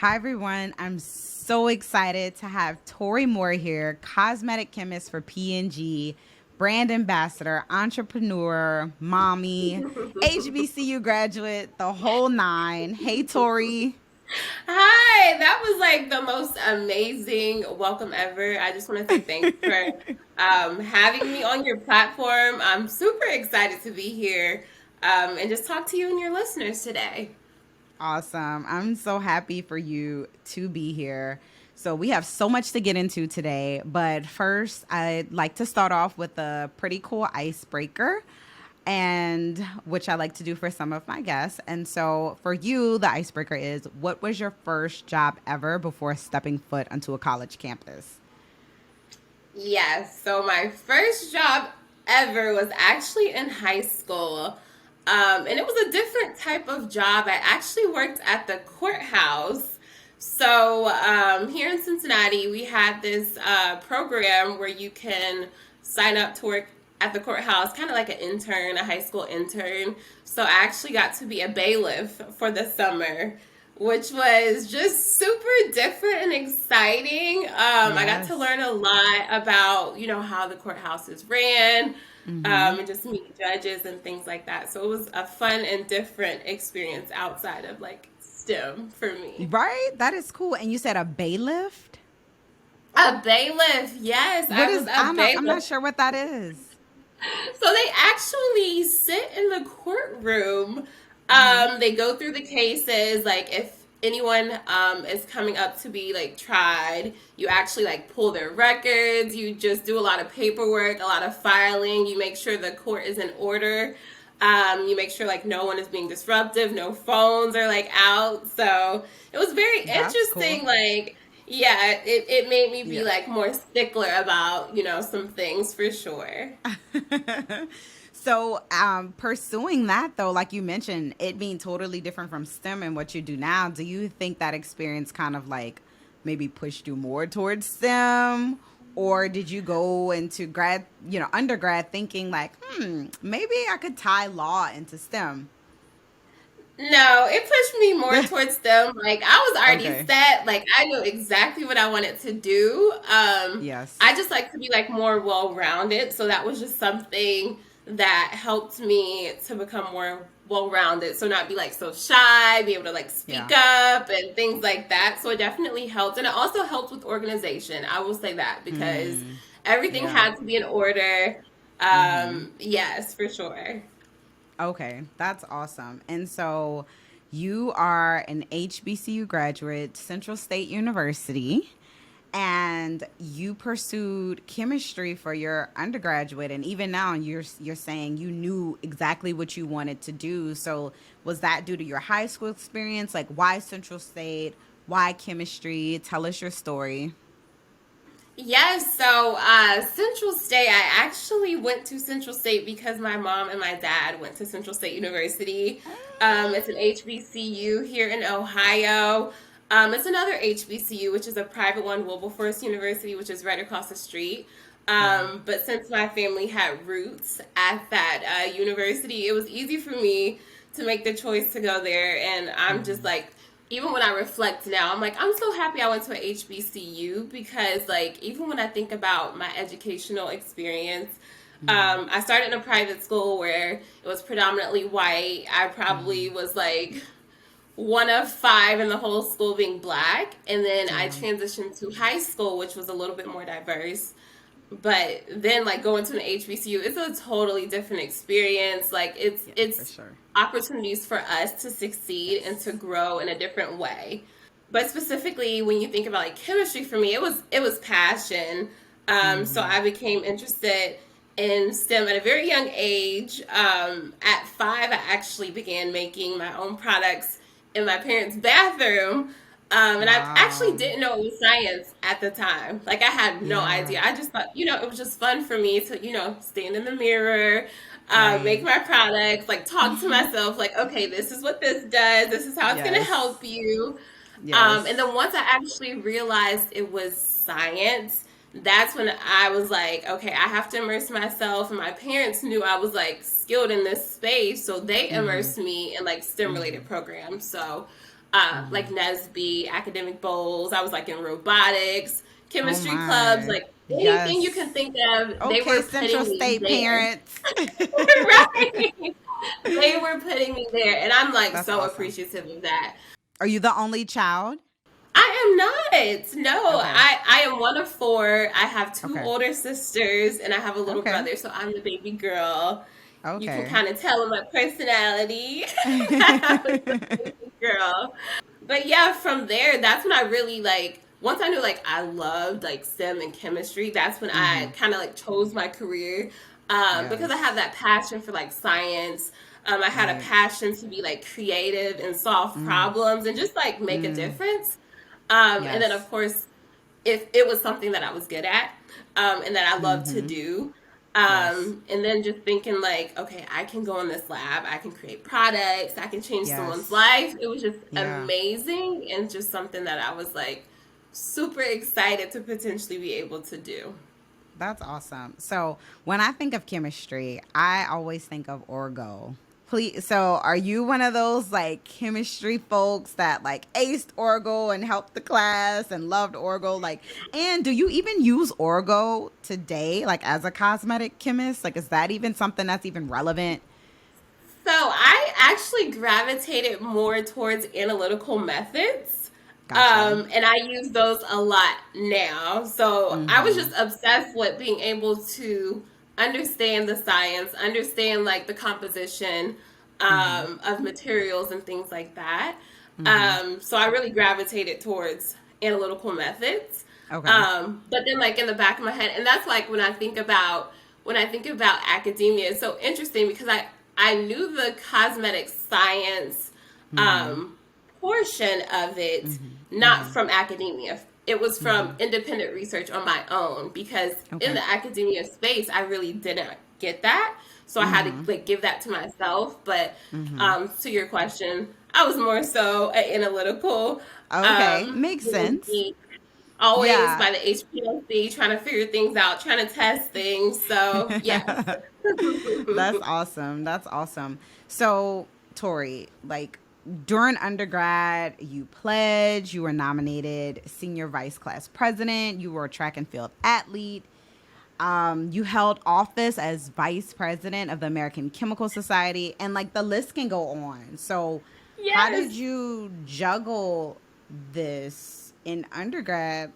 Hi, everyone. I'm so excited to have Tori Moore here, cosmetic chemist for P&G, brand ambassador, entrepreneur, mommy, HBCU graduate, the whole nine. Hey, Tori. Hi, that was like the most amazing welcome ever. I just want to say thanks for having me on your platform. I'm super excited to be here and just talk to you and your listeners today. Awesome. I'm so happy for you to be here. So, we have so much to get into today, but first, I'd like to start off with a pretty cool icebreaker, and which I like to do for some of my guests. And so, for you, the icebreaker is, what was your first job ever before stepping foot onto a college campus? Yes, so my first job ever was actually in high school. And it was a different type of job. I actually worked at the courthouse. So here in Cincinnati, we had this program where you can sign up to work at the courthouse, kind of like an intern, a high school intern. So I actually got to be a bailiff for the summer, which was just super different and exciting. I got to Yes. learn a lot about, how the courthouses ran, Mm-hmm. and just meet judges and things like that. So it was a fun and different experience outside of like STEM for me. Right? That is cool. And you said a bailiff? A bailiff, yes, What I was is, a I'm not bailiff. sure what that is. So they actually sit in the courtroom. Uh-huh. They go through the cases. Like if anyone is coming up to be like tried, you actually like pull their records. You just do a lot of paperwork, a lot of filing. You make sure the court is in order. You make sure like no one is being disruptive, no phones are like out. So it was very That's cool. interesting. Like yeah, it made me be Yeah. like more stickler about some things for sure. So, pursuing that though, like you mentioned, it being totally different from STEM and what you do now, do you think that experience kind of like maybe pushed you more towards STEM? Or did you go into undergrad thinking like, maybe I could tie law into STEM? No, it pushed me more towards them. Like I was already Okay. set. Like I knew exactly what I wanted to do. I Yes. just like to be like more well rounded. So that was just something that helped me to become more well rounded. So not be like so shy, be able to like speak Yeah. up and things like that. So it definitely helped. And it also helped with organization. I will say that because Mm, everything yeah. had to be in order. Mm-hmm. Yes, for sure. Okay, that's awesome. And so you are an HBCU graduate, Central State University, and you pursued chemistry for your undergraduate, and even now you're saying you knew exactly what you wanted to do. So was that due to your high school experience? Like why Central State? Why chemistry? Tell us your story. Yes, so Central State, I actually went to Central State because my mom and my dad went to Central State University. It's an HBCU here in Ohio. It's another HBCU, which is a private one, Wilberforce University, which is right across the street. Yeah. But since my family had roots at that university, it was easy for me to make the choice to go there. And I'm just Mhm. like, even when I reflect now, I'm like, I'm so happy I went to an HBCU because, like, even when I think about my educational experience, Mhm. I started in a private school where it was predominantly white. I probably Mhm. was like one of five in the whole school being black. And then I Yeah. transitioned to high school, which was a little bit more diverse. But then, like going to an HBCU, it's a totally different experience. Like Yeah, for it's sure. opportunities for us to succeed and to Yes. grow in a different way. But specifically, when you think about like chemistry, for me, it was passion. So Mhm. I became interested in STEM at a very young age. At 5, I actually began making my own products in my parents' bathroom. And I actually Wow. didn't know it was science at the time. Like I had no Yeah. idea. I just thought, it was just fun for me to, stand in the mirror, make Right. my products, like talk to myself, like, okay, this is what this does. This is how it's going to Yes. help you. And Yes. then once I actually realized it was science, that's when I was like, okay, I have to immerse myself. And my parents knew I was like skilled in this space, so they Mhm. immersed me in like STEM related Mhm. programs. So, like NESB, academic bowls. I was like in robotics, Oh chemistry clubs, my. like anything you can Yes. think of, they Okay, were Central putting me State there. parents. Right. They were putting me there. And I'm like That's so awesome. appreciative of that. Are you the only child? I am not. No, Okay. I am one of four. I have two Okay. older sisters and I have a little Okay. brother, so I'm the baby girl. You can Okay. kind of tell in my personality that I was the baby girl. But yeah, from there, that's when I really like. Once I knew like I loved like STEM and chemistry, that's when I Mhm. kind of like chose my career, because I have Yes. that passion for like science. I had a Right. passion to be like creative and solve Mm. problems and just like make a Mm. difference. And then, of Yes. course, if it was something that I was good at, and that I loved to Mhm. do. Yes. And then just thinking like, okay, I can go in this lab, I can create products, I can change someone's Yes. life. It was just Yeah. amazing and just something that I was like super excited to potentially be able to do. That's awesome. So when I think of chemistry, I always think of orgo. Please, so are you one of those like chemistry folks that like aced orgo and helped the class and loved orgo? Like, and do you even use orgo today, like as a cosmetic chemist? Like, is that even something that's even relevant? So I actually gravitated more towards analytical methods. Gotcha. And I use those a lot now. So I was Mm-hmm. just obsessed with being able to understand the science, understand like the composition, Mm-hmm. of materials and things like that. Mm-hmm. So I really gravitated towards analytical methods. Okay. But then like in the back of my head, and that's like when I think about academia, it's so interesting because I knew the cosmetic science, Mm-hmm. um, portion of it, Mm-hmm. not Mm-hmm. from academia. It was from Mm-hmm. independent research on my own because in Okay. the academia space, I really didn't get that. So I had Mm-hmm. to like give that to myself. But Mm-hmm. to your question, I was more so analytical. Okay. Makes Little sense. geek, always Yeah. by the HPLC, trying to figure things out, trying to test things. So yes. That's awesome. That's awesome. So, Tori, like during undergrad, you pledged, you were nominated senior vice class president, you were a track and field athlete. You held office as vice president of the American Chemical Society, and like the list can go on. So, how did Yes. you juggle this in undergrad?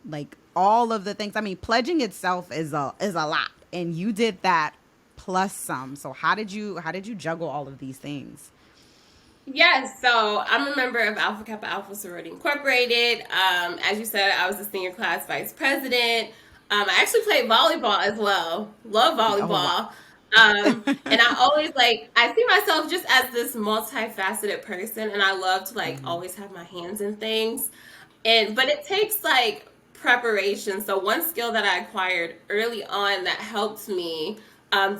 Like all of the things. I mean, pledging itself is a lot, and you did that plus some. So, how did you juggle all of these things? Yes, so I'm a member of Alpha Kappa Alpha Sorority Incorporated. As you said, I was the senior class vice president. I actually played volleyball as well. Love Oh wow. volleyball. And I always like I see myself just as this multifaceted person, and I love to like Hmm. always have my hands in things. And but it takes like preparation. So one skill that I acquired early on that helped me,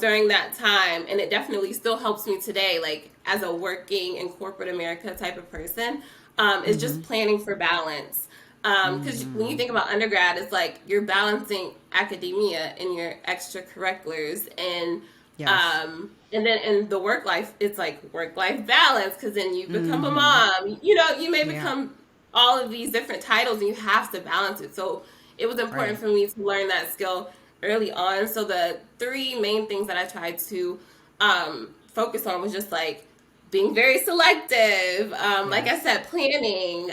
during that time, and it definitely still helps me today, like as a working in corporate America type of person, is just Hmm. planning for balance. Because when you Hmm. think about undergrad, it's like you're balancing academia and your extracurriculars, Yes. and then in the work life, it's like work life balance. Because then you become a Hmm. mom. You know, you may Yeah. become all of these different titles, and you have to balance it. So it was important Right. for me to learn that skill early on. So the three main things that I tried to, focus on was just like being very selective. Like I Yes. said, planning,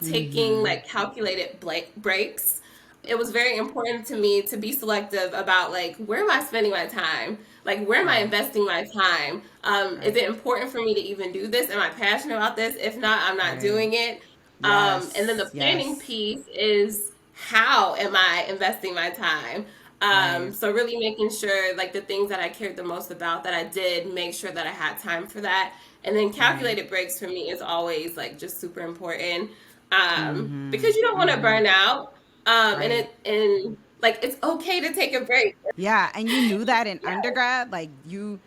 taking Hmm. like calculated breaks. It was very important to me to be selective about like where am I spending my time? Like where am I Right. investing my time? Is Right. it important for me to even do this? Am I passionate about this? If not, I'm not Right. doing it. And then the Yes. planning Yes. piece is how am I investing my time? Right. So really making sure like the things that I cared the most about that I did make sure that I had time for that. And then Right. calculated breaks for me is always like just super important, Mhm. because you don't want to Mhm. burn out. Right. And like it's okay to take a break. Yeah, and you knew that in Yeah. undergrad, like you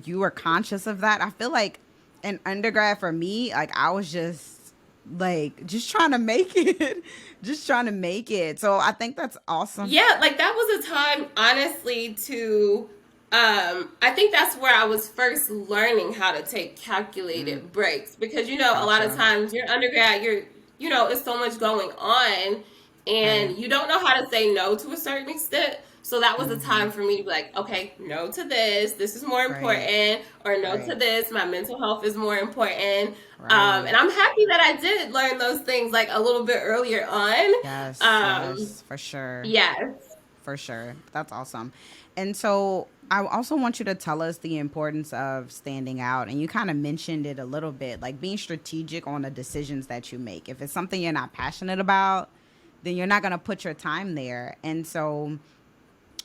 were conscious of that. I feel like in undergrad for me, like I was just trying to make it, just trying to make it. So I think that's awesome. Yeah, like that was a time, honestly, to I think that's where I was first learning how to take Mm, calculated breaks because a lot of gotcha. times you're undergrad, it's so much going on, Right. and you don't know how to say no to a certain extent. So that was a Mm-hmm. time for me to be like, okay, no to this. This is more Right. important, or no to Right. this. My mental health is more important. Right. And I'm happy that I did learn those things like a little bit earlier on. Yes. Um, Yes. For sure. yes. For sure. That's awesome. And so I also want you to tell us the importance of standing out. And you kind of mentioned it a little bit, like being strategic on the decisions that you make. If it's something you're not passionate about, then you're not going to put your time there. And so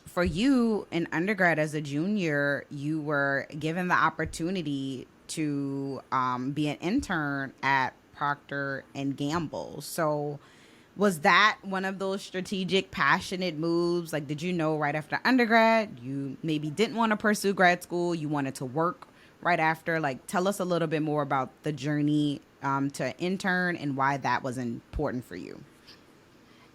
for you in undergrad as a junior, you were given the opportunity to be an intern at Procter and Gamble. So was that one of those strategic, passionate moves? Like, did you know right after undergrad you maybe didn't want to pursue grad school? You wanted to work right after? Like, tell us a little bit more about the journey to intern and why that was important for you.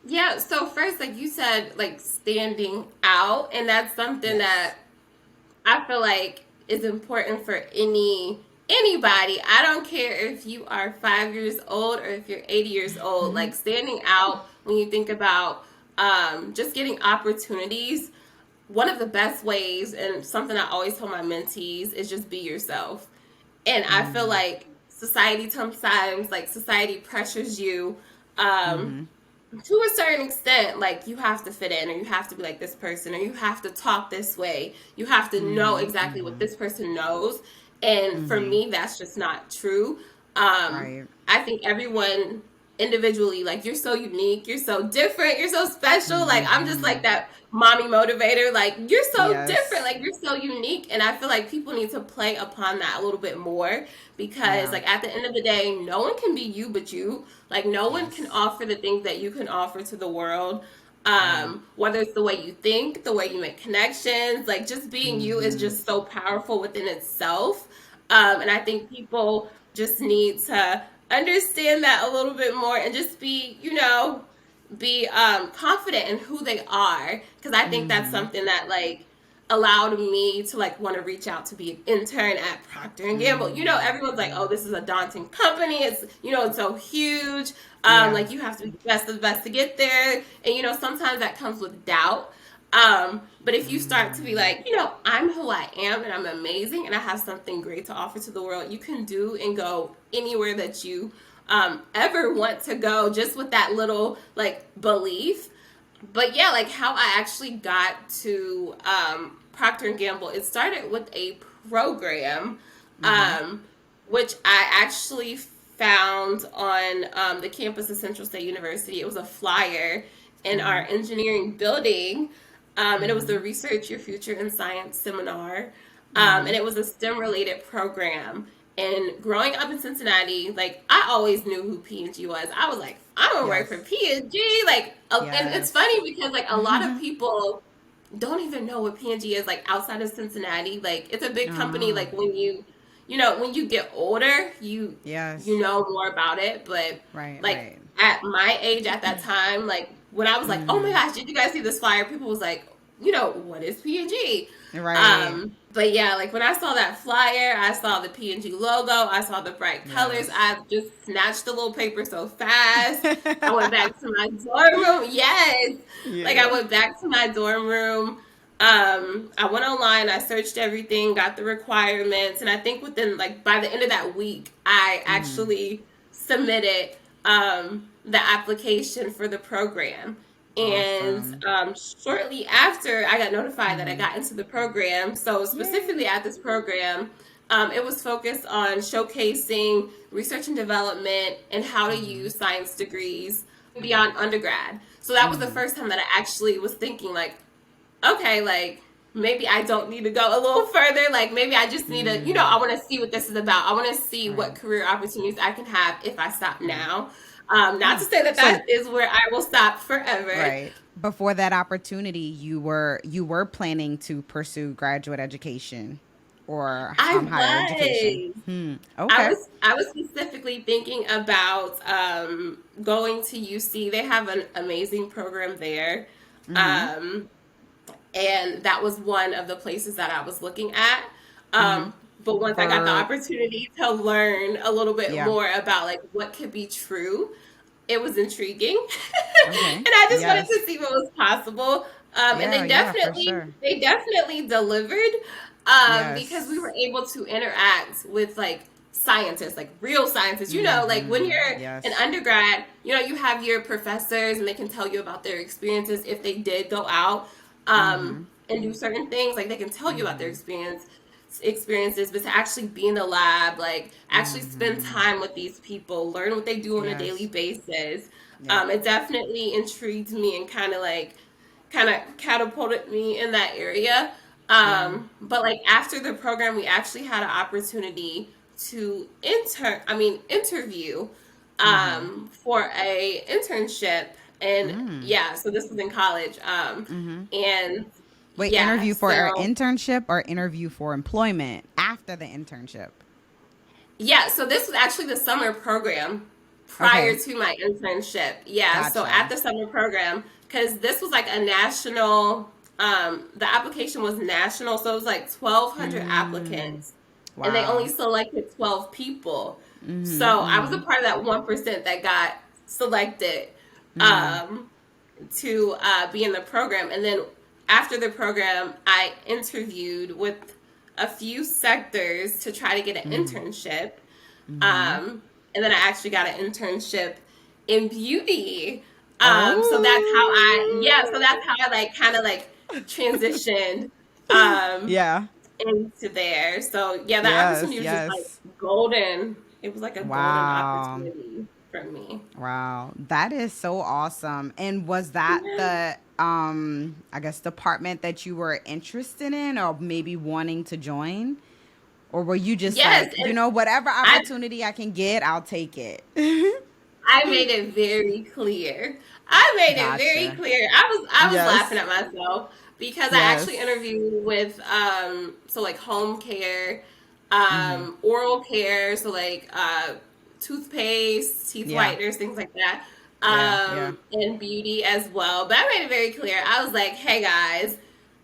Yeah, so first, like you said, like standing out, and that's something Yes. that I feel like is important for anybody. I don't care if you are 5 years old or if you're 80 years old. Like standing out when you think about just getting opportunities. One of the best ways, and something I always tell my mentees, is just be yourself. And I feel Mm-hmm. like society pressures you. Um, Mm-hmm. to a certain extent, like you have to fit in, or you have to be like this person, or you have to talk this way. You have to know Mm-hmm. exactly what Mm-hmm. this person knows. And for Mm-hmm. me, that's just not true. Right. I think everyone individually, like you're so unique, you're so different, you're so special. Like I'm just Mm-hmm. like that mommy motivator. Like you're so different, Yes. like you're so unique. And I feel like people need to play upon that a little bit more because Yeah. like at the end of the day, no one can be you but you. Like no one can Yes. offer the things that you can offer to the world. Right. Whether it's the way you think, the way you make connections, like just being you is Mm-hmm. just so powerful within itself. And I think people just need to understand that a little bit more and just be confident in who they are, because I think that's Mm-hmm. something that like allowed me to like want to reach out to be an intern at Procter and Gamble. Mm-hmm. Everyone's like, "Oh, this is a daunting company. It's so huge. Yeah. Like you have to be the best of the best to get there." And sometimes that comes with doubt. But if you start to be Mm-hmm. like, I'm who I am and I'm amazing and I have something great to offer to the world, you can do and go anywhere that you ever want to go, just with that little like belief. But yeah, like how I actually got to Procter and Gamble, it started with a program, Mm-hmm. um, which I actually found on the campus of Central State University. It was a flyer in our Mm-hmm. engineering building, and it was Mm-hmm. the Research Your Future in Science seminar, and Mm-hmm. it was a STEM related program. And growing up in Cincinnati, like I always knew who P&G was. I was like, I'm gonna work for Yes. P&G. Like, and it's Yes. funny because like a lot of people don't even know what P&G is like outside of Cincinnati. Like, it's a big company. Ah. Like when you get older, you Yes. know more about it. But Right. like Right. at my age at that time, like when I was like, oh my Mm-hmm. gosh, did you guys see this flyer? People was like, what is P&G? Right. But yeah, like when I saw that flyer, I saw the P&G logo, I saw the bright colors. Yes. I just snatched the little paper so fast. I went back to my dorm room. Yes. Like I Yeah. went back to my dorm room. I went online, I searched everything, got the requirements, and I think within like by the end of that week, I Mm-hmm. actually submitted the application for the program. And Awesome. shortly after, I got notified that I Mm-hmm. got into the program. So, specifically Yay. at this program, it was focused on showcasing research and development and how to Mm-hmm. use science degrees beyond undergrad. So, that was the Mm-hmm. first time that I actually was thinking, like, okay, like, maybe I don't need to go a little further. Like, maybe I just need to, Mm-hmm. I want to see what this is about. I want to see what Right. career opportunities I can have if I stop Right. now. Not Yeah. to say that So that is where I will stop forever. right before that opportunity, you were planning to pursue graduate education or I higher education. was. Hmm. I Okay. was I was specifically thinking about going to UC. They have an amazing program there. Mm-hmm. Um, and that was one of the places that I was looking at. Mm-hmm. But once I got the For opportunity to learn a little bit yeah. more about like what could be true, it was intriguing, Okay. and I just wanted Yes. to see what was possible. And Yeah. Yeah. For sure. they definitely delivered, because we were Yes. able to interact with like scientists, like real scientists. You know, like when Mm-hmm. you're an Yes. undergrad, you know, you have your professors and they can tell you about their experiences if they did go out, Mm-hmm. and do certain things. Like they can tell you about their Mm-hmm. experiences, but to actually be in the lab, like actually spend Mm-hmm. time with these people, learn what they do on a daily Yes. basis. Yep. It definitely intrigued me and kind of catapulted me in that area. Yeah. But like after the program, we actually had an opportunity to interview, Mm-hmm. for a internship, and Mm. yeah, so this was in college, Mm-hmm. and Wait, yeah, interview for our so internship or interview for employment after the internship? yeah, so this was actually the summer program prior Okay. to my internship. Yeah, so at Gotcha. the summer program, because this was like a national, the application was national, so it was like 1,200 Mm. applicants, and they only Wow. selected 12 people. Mm-hmm. So I was a Mm-hmm. part of that 1% that got selected, Mm. um, to be in the program. And then after the program, I interviewed with a few sectors to try to get an Mm. internship. Mm-hmm. And then I actually got an internship in beauty. So Oh. that's how I like kind of like transitioned, um, Yeah. into there. So yeah, that Yes. opportunity was just like Yes. golden. It was like a golden Wow. opportunity for me. Wow. That is so awesome. And was that the I guess department that you were interested in or maybe wanting to join? Or were you just Yes, like, and whatever I opportunity I can get, I'll take it? I made it very clear. I made it very Gotcha. clear. I was laughing Yes. at myself because I actually Yes. interviewed with, so like home care, Mm-hmm. oral care, so like toothpaste, teeth Yeah. whiteners, things like that. Yeah. Yeah. And beauty as well. But I made it very clear. I was like, hey guys,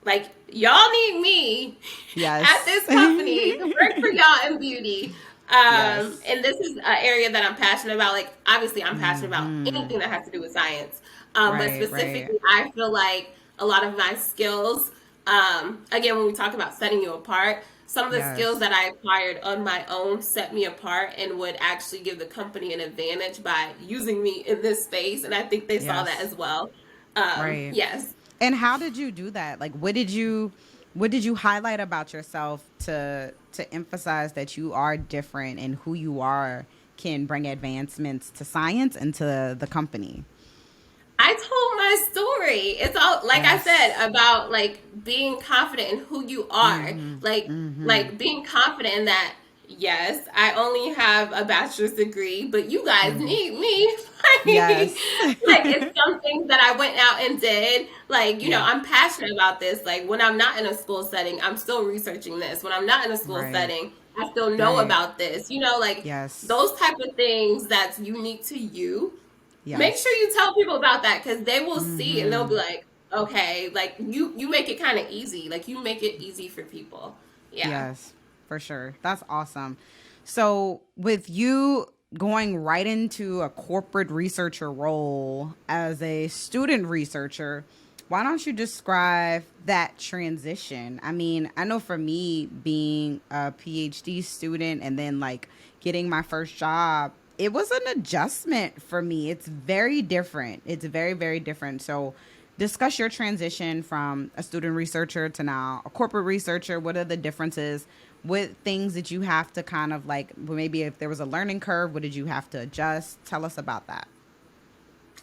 like y'all need me at Yes. this company to work for y'all in beauty. Yes. And this is an area that I'm passionate about. Like, obviously, I'm passionate about Mm-hmm. anything that has to do with science. But Right. Right. specifically, I feel like a lot of my skills, again, when we talk about setting you apart, some of the skills Yes. that I acquired on my own set me apart and would actually give the company an advantage by using me in this space. And I think they saw that Yes. as well. Right. Yes. And how did you do that? Like what did you highlight about yourself to emphasize that you are different and who you are can bring advancements to science and to the company? I told my story. It's all like I Yes. said about like being confident in who you are. Mhm. Mhm. Like being confident in that yes, I only have a bachelor's degree, but you guys Mhm. need me. Yes. Like it's some things that I went out and did. Like, you know, Yeah. I'm passionate about this. Like when I'm not in a school setting, I'm still researching this. When I'm not in a school Right. setting, I still know Right. about this. You know, like Yes. those type of things that's unique to you, make sure Yes. you tell people about that because they will see and they'll be Mhm. like, okay, like you make it kind of easy. Like you make it easy for people. Yeah. Yes. For sure. That's awesome. So, with you going right into a corporate researcher role as a student researcher, why don't you describe that transition? I mean, I know for me being a PhD student and then like getting my first job, it was an adjustment for me. It's very different. It's very, very different. So, discuss your transition from a student researcher to now a corporate researcher. What are the differences? What things that you have to kind of like, well, maybe if there was a learning curve, what did you have to adjust? Tell us about that.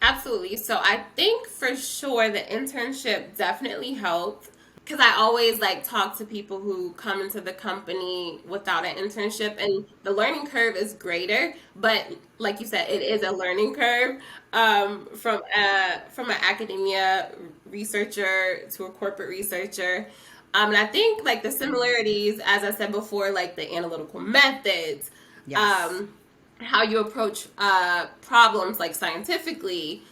Absolutely. So I think for sure the internship definitely helped because I always like talk to people who come into the company without an internship, and the learning curve is greater, but like you said, it is a learning curve, from an academia researcher to a corporate researcher. And I think like the similarities, as I said before, like the analytical methods, Yes. um, how you approach problems like scientifically,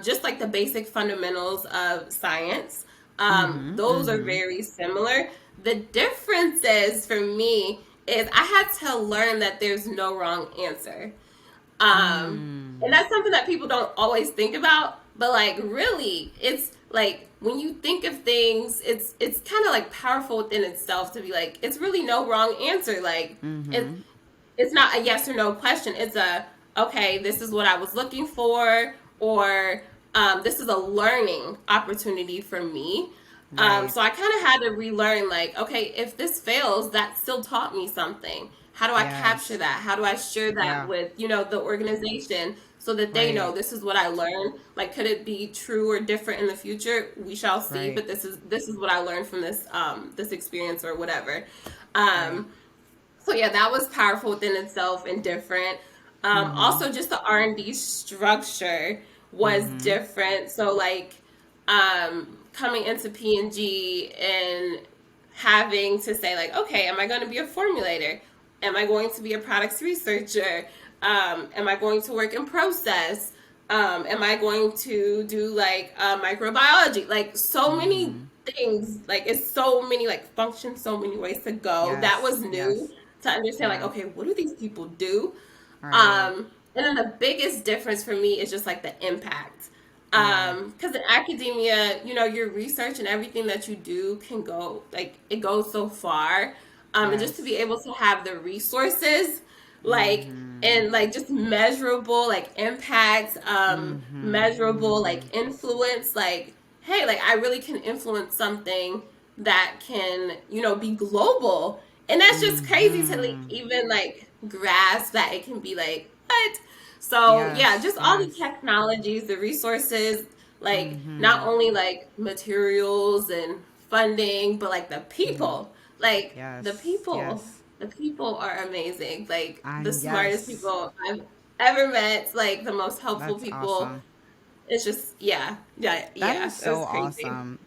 just like the basic fundamentals of science. Mm-hmm. Those are Mm-hmm. very similar. The differences for me is I had to learn that there's no wrong answer. And Mm. that's something that people don't always think about, but like really, it's like when you think of things, it's kind of like powerful within itself to be like, it's really no wrong answer. Like Mm-hmm. it's not a yes or no question. It's a okay, this is what I was looking for, or this is a learning opportunity for me. Right. So I kind of had to relearn, like, okay, if this fails, that still taught me something. How do I capture Yes. that? How do I share that Yeah. with, the organization so that they know Right. this is what I learned? Like, could it be true or different in the future? We shall see. Right. But this is what I learned from this experience or whatever. Right. Um, so yeah, that was powerful within itself and different. Mm-hmm. Also, just the R&D structure was Mm-hmm. different. So like coming into P&G and having to say like, okay, am I going to be a formulator? Am I going to be a products researcher? Am I going to work in process? Am I going to do like microbiology? Like so many Mm-hmm. things. Like it's so many like functions, so many ways to go. That was Yes. new Yes. to understand. Like Yeah. okay, what do these people do? Right. And then the biggest difference for me is just like the impact. Yeah. Because in academia, your research and everything that you do can go like it goes so far. And just to be Yes. able to have the resources, like Mm-hmm. and like just measurable like impact, Mm-hmm. measurable like Mm-hmm. influence, like hey, like I really can influence something that can be global, and that's just crazy to like Mm-hmm. even like grasp that it can be like what. So yeah, Yes. just all the Yes. technologies, the resources, like not Mm-hmm. only like materials and funding, but like the Mm-hmm. people, like the Yes. people. Yes. The people are amazing. Like the And smartest yes. people I've ever met, like the most helpful That's people. awesome. It's just yeah, yeah, That yeah. is It was so crazy. awesome.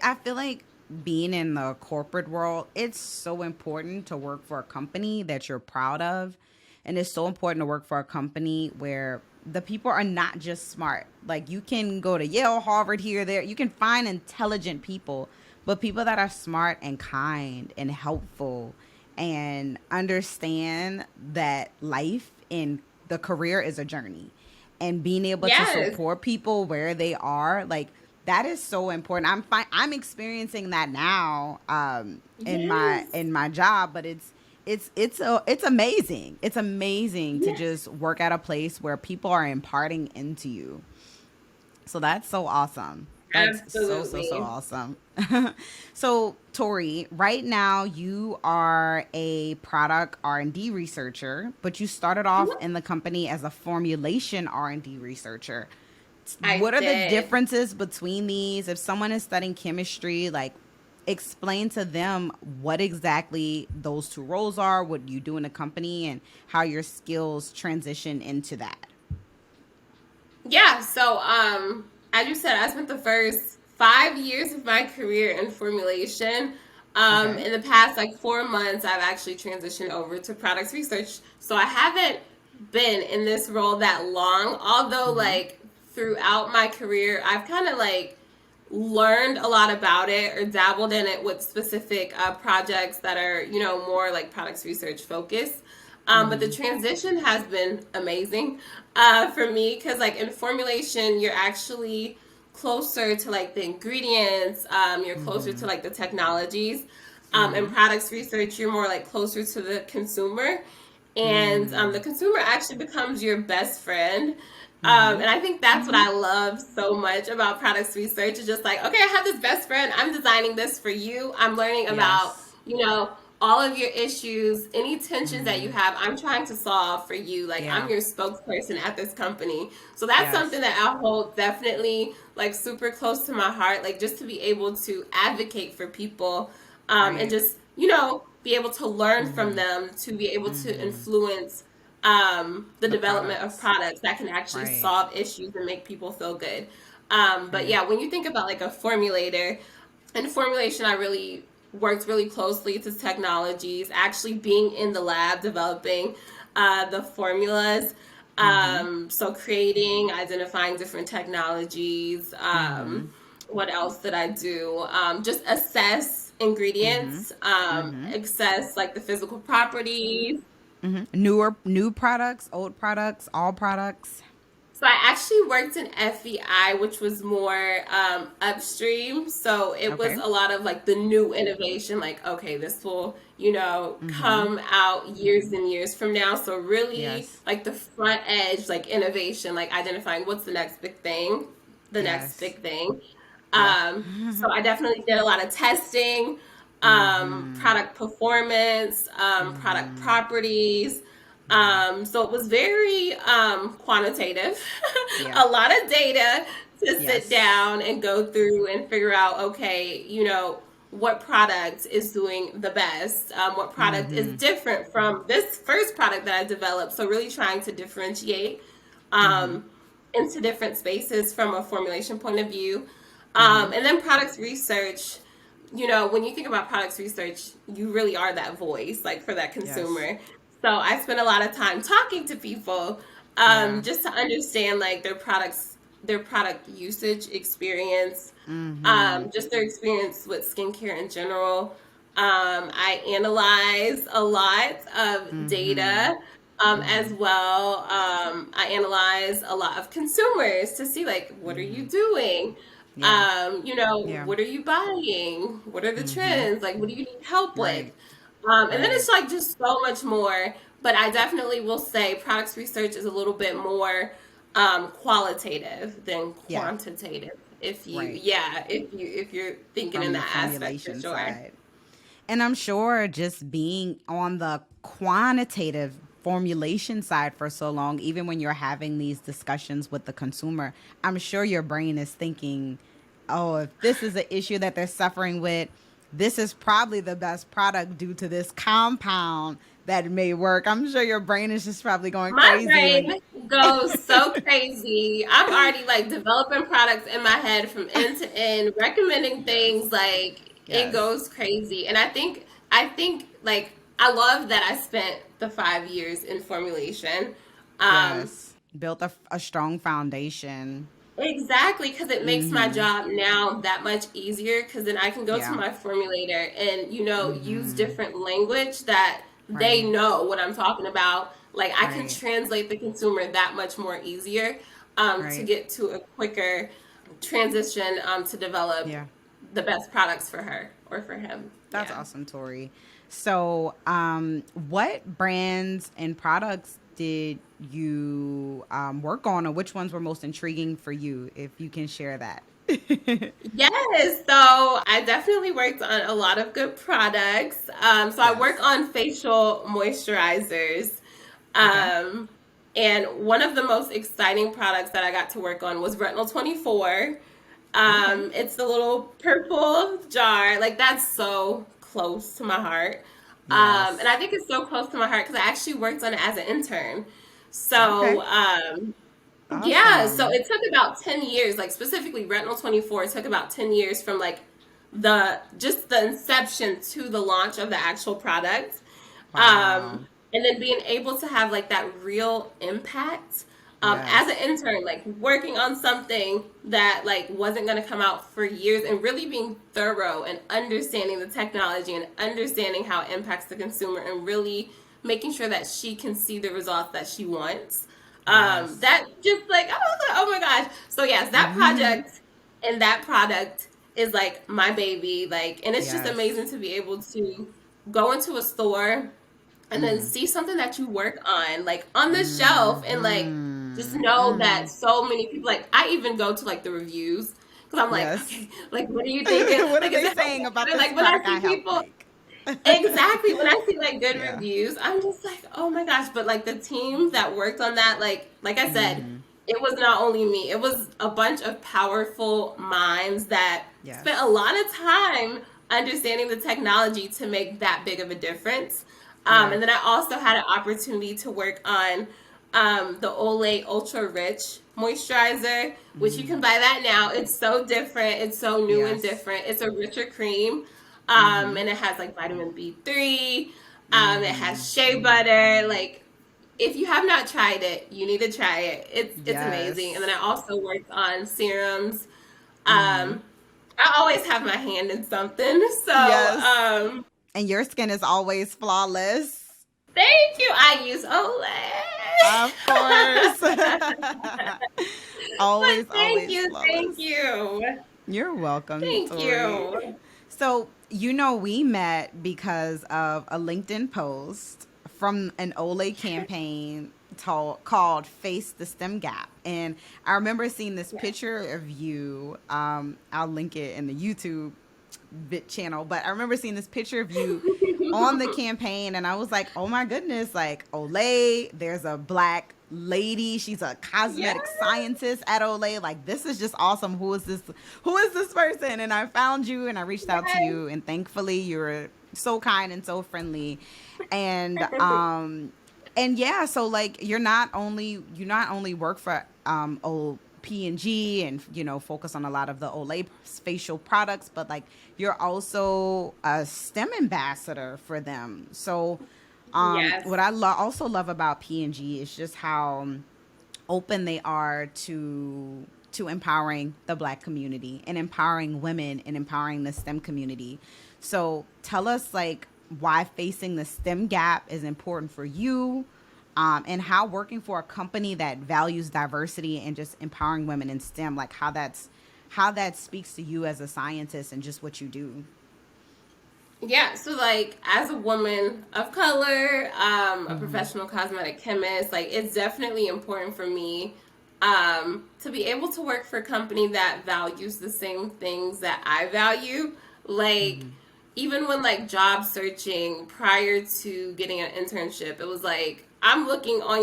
I feel like being in the corporate world, it's so important to work for a company that you're proud of. And it's so important to work for a company where the people are not just smart. Like you can go to Yale, Harvard, here, there. You can find intelligent people, but people that are smart and kind and helpful and understand that life in the career is a journey, and being able to Yes. support people where they are, like that is so important. I'm experiencing that now Yes. in my job, but it's amazing. It's amazing to Yes. just work at a place where people are imparting into you. So that's so awesome. That's so, so, so Absolutely. awesome. So, Tori, right now you are a product R&D researcher, but you started off Mhm. in the company as a formulation R&D researcher. I What are the did. differences between these? If someone is studying chemistry, like explain to them what exactly those two roles are, what you do in a company, and how your skills transition into that. Yeah, so as you said, I spent the first 5 years of my career in formulation. Okay. In the past like 4 months, I've actually transitioned over to products research. So I haven't been in this role that long, although Mm-hmm. like throughout my career, I've kind of like learned a lot about it or dabbled in it with specific projects that are more like products research focused. But the Mm-hmm. transition has been amazing for me because like in formulation you're actually closer to like the ingredients, you're closer Mm-hmm. to like the technologies. In Mm-hmm. products research you're more like closer to the consumer, and the Mm. consumer actually becomes your best friend. Mm-hmm. And I think that's what I love so much about products research. It's just like, okay, I have this best friend. I'm designing this for you. I'm learning about, Yes. all of your issues, any tensions that you Mm-hmm. have. I'm trying to solve for you. Like, I'm Yeah. your spokesperson at this company. So that's something Yes. that I hold definitely like super close to my heart. Like, just to be able to advocate for people, and Right. just, be able to learn from Mm-hmm. them, to be able to Mm-hmm. influence the The development of products. products that can actually Right. solve issues and make people feel good. But Right. yeah, when you think about like a formulator, in formulation, I really worked really closely to technologies, actually being in the lab developing the formulas. Mm-hmm. So creating, identifying different technologies, Mm-hmm. What else did I do? Just assess Mm-hmm. ingredients, Mm-hmm. assess like the physical properties. Mm-hmm. New products, old products, all products. So I actually worked in FEI, which was more upstream. So it was Okay. a lot of like the new innovation, like, okay, this will, Mm-hmm. come out years and years from now. So really Yes. like the front edge, like innovation, like identifying what's the next big thing, the next Yes. big thing. Yeah. So I definitely did a lot of testing, Mm-hmm. product performance, product Mm-hmm. properties. Yeah. So it was very quantitative, Yeah. a lot of data to sit Yes. down and go through and figure out, okay, what product is doing the best, what product is Mm-hmm. different from this first product that I developed. So really trying to differentiate Mm-hmm. um, into different spaces from a formulation point of view. Mm-hmm. And then products research, when you think about products research, you really are that voice, like for that Yes. consumer. So I spent a lot of time talking to people, Yeah. just to understand like their product usage experience, Mm-hmm. just their experience with skincare in general. I analyze a lot of Mm-hmm. data, Mm-hmm. as well. I analyze a lot of consumers to see like what are Mm-hmm. you doing? Yeah. Yeah. What are you buying? What are the Mm-hmm. trends? Like what do you need help with? Right. And then Right. it's like just so much more. But I definitely will say products research is a little bit more qualitative than Yeah. quantitative. Right. If you're thinking in From the that aspect for formulation sure. side. And I'm sure just being on the quantitative formulation side for so long, even when you're having these discussions with the consumer, I'm sure your brain is thinking, oh, if this is an issue that they're suffering with, this is probably the best product due to this compound that may work. I'm sure your brain is just probably going My crazy when. brain goes so crazy. I'm already like developing products in my head from end to end, recommending Yes. things like it Yes. goes crazy. And I think like I love that I spent the 5 years in formulation. Um, Yes. Built a strong foundation. Exactly, because it makes my Mm-hmm. job now that much easier. Because then I can go to Yeah. my formulator and use Mm-hmm. different language that they Right. know what I'm talking about. Like I can Right. translate the consumer that much more easier, to Right. get to a quicker transition, to develop Yeah. the best products for her or for him. That's Yeah. awesome, Tori. So, what brands and products did you work on, or which ones were most intriguing for you? If you can share that. Yes, so I definitely worked on a lot of good products. So I work Yes. on facial moisturizers. Okay. Um, and one of the most exciting products that I got to work on was Retinol 24. Okay. It's the little purple jar. Like that's so close to my heart. And I Yes. think it's so close to my heart because I actually worked on it as an intern. Okay. So, yeah, so Awesome. it took about 10 years, like specifically Retinol 24 took about 10 years from like the inception to the launch of the actual product. Um, Wow. and then being able to have like that real impact, as an Yes. intern, like working on something that like wasn't going to come out for years and really being thorough and understanding the technology and understanding how it impacts the consumer and really making sure that she can see the results that she wants. Yes. That just like I was like, oh my gosh. So yes, that Hmm. project and that product is like my baby. Like, and it's just Yes. amazing to be able to go into a store and then Mm. see something that you work on, like on the shelf, and like just Hmm. know that Hmm. so many people. Like, I even go to like the reviews because I'm like, Yes. okay, like what are you thinking? What are Like, is they it saying okay? about And this like when I product I see helped people, make? exactly when I see like good Yeah. reviews, I'm just like, oh my gosh. But like the team that worked on that, like I said, Hmm. it was not only me. It was a bunch of powerful minds that spent a Yes. lot of time understanding the technology to make that big of a difference. Yeah. And then I also had an opportunity to work on the Olay Ultra Rich moisturizer, which you can Mm. buy that now. It's so different. It's so new and Yes. different. It's a richer cream, Mm-hmm. and it has like vitamin B3. It Mm-hmm. has shea butter. Like if you have not tried it, you need to try it. It's amazing. And then Yes. I also worked on serums. Mm-hmm. Um, I always have my hand in something. So, Yes. And your skin is always flawless. thank you. I use Olay. Of course. But Always, thank always you, thank flawless. you, You're welcome, thank Tori. you. So, we met because of a LinkedIn post from an Olay campaign called Face the STEM Gap. And I remember seeing this Yeah. picture of you. I'll link it in the YouTube bit channel, but I remember seeing this picture of you on the campaign, and I was like, oh my goodness, like Olay, there's a black lady, she's a Yeah. cosmetic scientist at Olay. Like, this is just awesome. Who is this person? And I found you and I reached out to Yes. you, and thankfully you were so kind and so friendly. And yeah, so like you not only work for old P&G and focus on a lot of the Olay facial products, but like you're also a STEM ambassador for them. So Yes. what I also love about P&G is just how open they are to empowering the black community and empowering women and empowering the STEM community. So tell us like why facing the STEM gap is important for you, and how working for a company that values diversity and just empowering women in STEM, like how that speaks to you as a scientist and just what you do. Yeah, so like as a woman of color, a Mm-hmm. professional cosmetic chemist, like it's definitely important for me to be able to work for a company that values the same things that I value. Like Mm-hmm. even when like job searching prior to getting an internship, it was like I'm looking on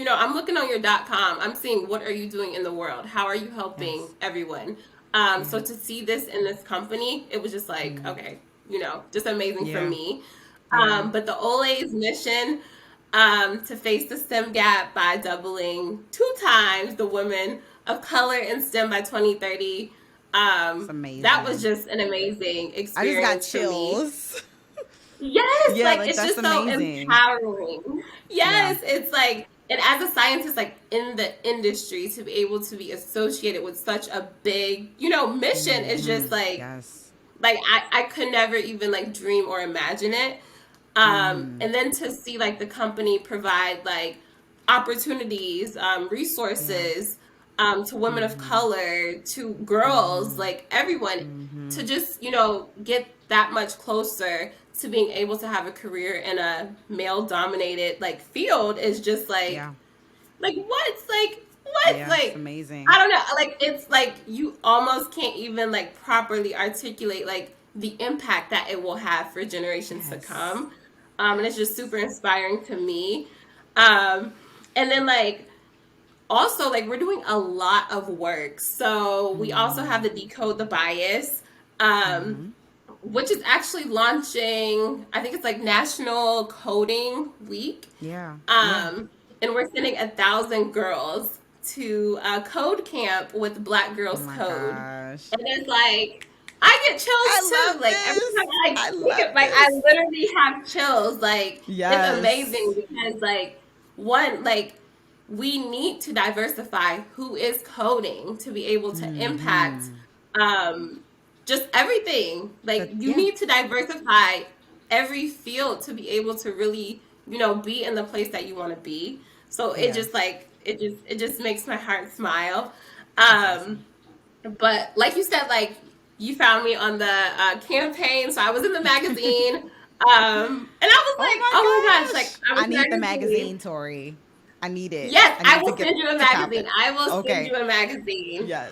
I'm looking on your .com. I'm seeing what are you doing in the world? How are you helping Yes. everyone? Yeah. So to see this in this company, it was just like, Mm. okay, just amazing for Yeah. me. Yeah. But the Olay's mission to face the STEM gap by doubling 2 times the women of color in STEM by 2030. It's That was amazing. just an amazing I just got experience for me. chills. Yes, Yeah, like like it's that's just so amazing. empowering. Yeah. Yes, it's like, and as a scientist, like in the industry, to be able to be associated with such a big, mission is Mm-hmm. just Yes. like I could never even like dream or imagine it. Mm-hmm. And then to see like the company provide like opportunities, Yeah. resources to women of Mm-hmm. color, to girls, Mm-hmm. like everyone, Mm-hmm. to just get that much closer to being able to have a career in a male dominated like field is just Yeah. like what Yeah. It's like I amazing. don't know, like it's like you almost can't even like properly articulate like the impact that it will have for generations to Yes. come. And it's just super inspiring to me. um and then like also like we're doing a lot of work, so we also Mm-hmm. have the decode the bias, um Mm-hmm. which is actually launching, I think it's like National Coding Week. Yeah. Yeah. um, and we're sending 1,000 girls to a code camp with Black Oh Girls my Code. gosh. And it's like, I get I chills too. love Like every time this. I like I think love it, like I this. literally have chills. Like it's Yes. amazing because like one, like we need to diversify who is coding to be able to impact Mm-hmm. um just everything. Like But you yeah. need to diversify every field to be able to really, be in the place that you want to be. So it Yeah. just like it just makes my heart smile. That's awesome. Um but like you said, like you found me on the campaign, so I was in the magazine. And I was Oh like, oh my my gosh, like gosh. I was I need the magazine. magazine, Tori. I need it. Yes, I I need to will get send you a to cop magazine. it. I will send Okay. you a magazine. Yes.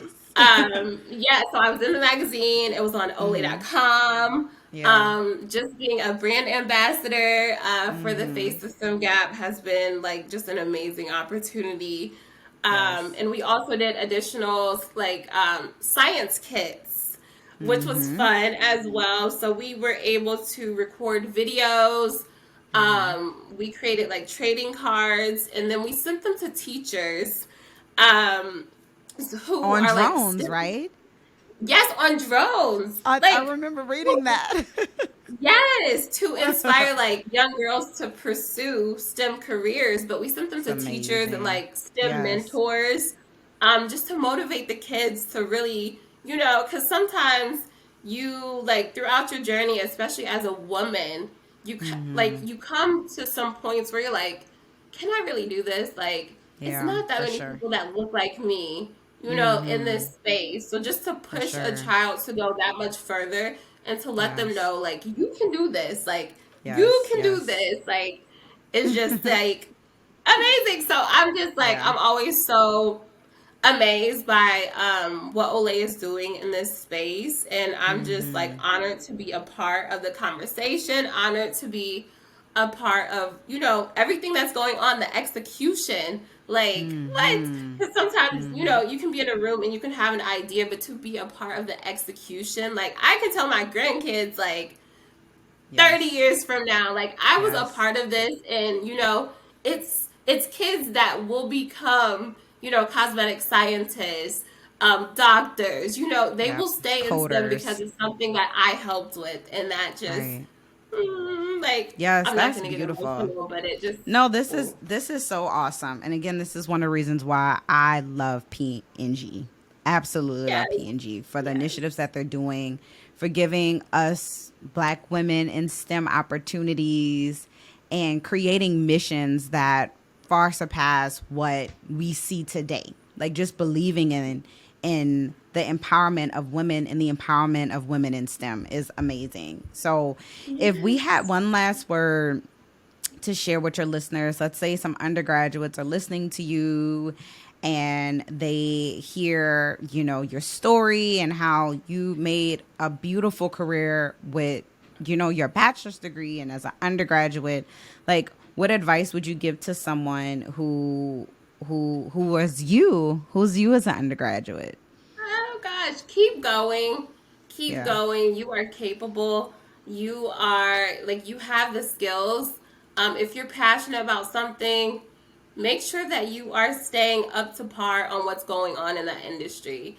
Yeah, so I was in the magazine. It was on Mm-hmm. Olay.com. Yeah. Just being a brand ambassador for the Mm-hmm. Face System Gap has been like just an amazing opportunity. Yes. And we also did additional like science kits, which was Mm-hmm. fun as well. So we were able to record videos. Mm-hmm. We created like trading cards, and then we sent them to teachers um, who On are like drones, right? yes, on drones, I like remember reading that. yes, to inspire like young girls to pursue STEM careers. But we sent them It's to teachers and amazing. like STEM Yes. mentors, just to motivate the kids to really, because sometimes you like throughout your journey, especially as a woman, you come to some points where you're like, can I really do this? Like, it's Yeah, not that for many sure. people that look like me, in this space. So just to For push a sure. child to go that much further and to let them Yes. know, like, you can do this, like, you Yes. can do Yes. this, like, it's just like amazing. So I'm just like, Yeah. I'm always so amazed by what Olay is doing in this space, and I'm just like honored to be a part of the conversation, honored to be a part of everything that's going on, the execution. Like what? Because sometimes you can be in a room and you can have an idea, but to be a part of the execution, like I can tell my grandkids like 30 Yes. years from now, like I was a Yes. part of this, and it's kids that will become cosmetic scientists, doctors, they Yep. will stay in STEM because Coders. it's something that I helped with, and that just Right. like Yes, I'm not that's gonna get beautiful. emotional, but it just No, this is so awesome. And again, this is one of the reasons why I love PNG. Absolutely yes, love PNG for the yes. initiatives that they're doing, for giving us black women in STEM opportunities and creating missions that far surpass what we see today. Like just believing in the empowerment of women and the empowerment of women in STEM is amazing. So, if we had Yes. one last word to share with your listeners, let's say some undergraduates are listening to you and they hear, your story and how you made a beautiful career with, your bachelor's degree and as an undergraduate, like what advice would you give to someone who's you as an undergraduate? Oh gosh, keep going. Keep Yeah. going. You are capable. You are like you have the skills. If you're passionate about something, make sure that you are staying up to par on what's going on in that industry.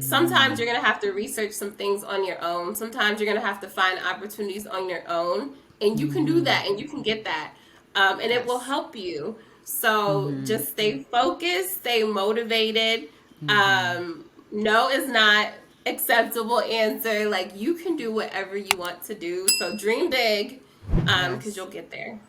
Sometimes you're gonna have to research some things on your own. Sometimes you're gonna have to find opportunities on your own, and you can do that, and you can get that, and it will Yes. help you. So just stay focused, stay motivated. No is not acceptable answer. Like you can do whatever you want to do. So dream big, because Yes. you'll get there.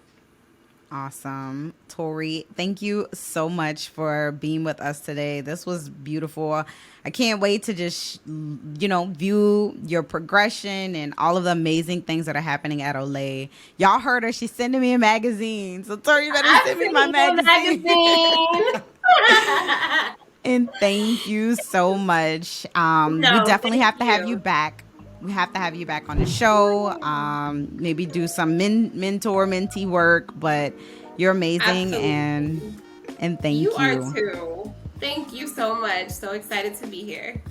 Awesome. Tori, thank you so much for being with us today. This was beautiful. I can't wait to just, view your progression and all of the amazing things that are happening at Olay. Y'all heard her. She's sending me a magazine. So, Tori, you better I'm send me my sending you a magazine. magazine. And thank you so much. We No, definitely thank have to have you you. back. We have to have you back on the show. Maybe do some mentor mentee work. But you're amazing, and Absolutely. You thank are you. too. Thank you so much. So excited to be here.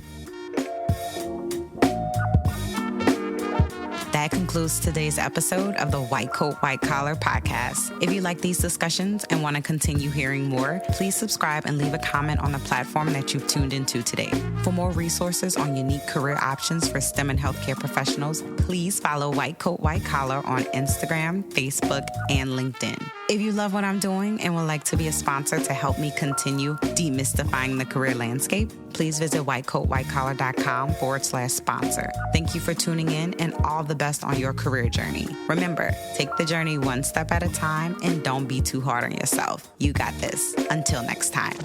That concludes today's episode of the White Coat, White Collar podcast. If you like these discussions and want to continue hearing more, please subscribe and leave a comment on the platform that you've tuned into today. For more resources on unique career options for STEM and healthcare professionals, please follow White Coat, White Collar on Instagram, Facebook, and LinkedIn. If you love what I'm doing and would like to be a sponsor to help me continue demystifying the career landscape, please visit whitecoatwhitecollar.com/sponsor. Thank you for tuning in and all the best on your career journey. Remember, take the journey one step at a time and don't be too hard on yourself. You got this. Until next time.